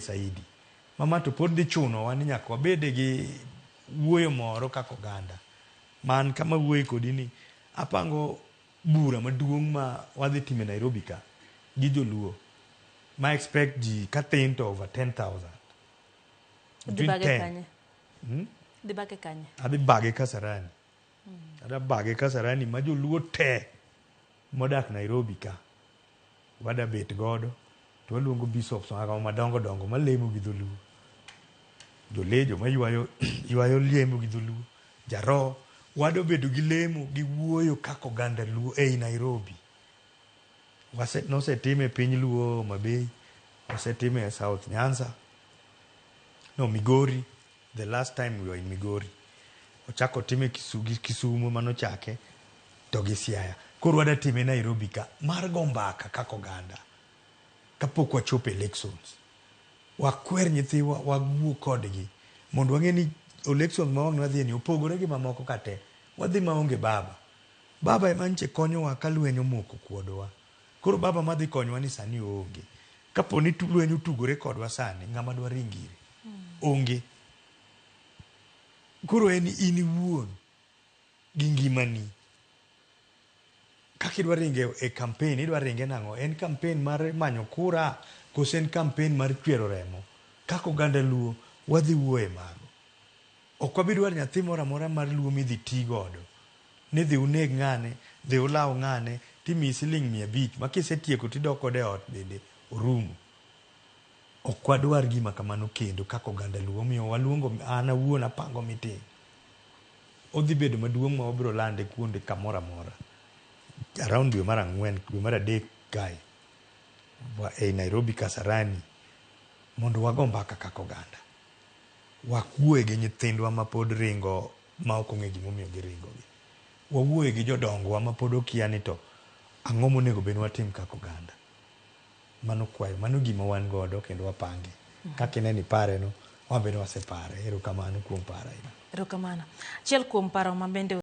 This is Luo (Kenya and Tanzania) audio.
saidi mama to pod dhi chuno wa ni nyaka wabede gi wuoyo moro kaka oganda man kama wuoyo kodi ni apango bura maduong' ma wadhi time Nairobi ka gi joluo ma expect ji kathin to over 10,000 adhi bage Kasarani ada bage Kasarani ma joluo te modak Nairobi ka wada bet godo to waluongo bishops madongo dongo malemo gi dholuo jolejo ma ywayo lemo gi dholuo jaro wado bedo gi lemo gi wuoyo kaka oganda luo ei Nairobi nosetime piny luo Mabei nosetime South Nyanza Migori. The last time we were in Migori ochako time Kisumu manochake to gi Siaya koro wada time Nairobi ka mar go mbaka kaka oganda kapok wachopo elections wakwer nyithiwa wawuo kodgi mondo wang'e ni elections ma wang' wadhi ni opogore gi mamoko kate wadhi maonge baba ema nche konyowa ka lweny omoko kuodwa koro baba madhi konyowa ni sani onge kapo ni lweny otugore kodwa sani ng'ama dwa ringire onge koro en in iwuon gi ngimani kaka idwa ringe e campaign idwa ringe nang'o en campaign mar manyo kura kose en campaign mar chwero remo kaka oganda luo wadhi wuoye mago ok wabidwar nyathi moro amora mar luo midhi ti godo ni dhi uneg ng'ane dhi ulaw ng'ane timiyi siling' 500 ma kisetieko tidok kode ot bende orumo ok wadwar gima kamano kendo kaka oganda luo miyo waluongo an awuon apango meeting odhi bedo maduong' ma wabiro lande kuonde kamoro amora around dwe mar 4 dwe mar 3 kae ei Nairobi Kasarani mondo wago mbaka kaka oganda wakuoye gi nyithindwa ma pod ringo ma ok ong'e gimomiyo giringogi wawuoye gi jodongowa ma pod okia ni to ang'o monego bed watim kaka oganda mano kwayo mano gima wan godo kendo wapange kaka ineni pare no wabedo wasepare erokamano kuom para erokamano achiel kuom paro ma bende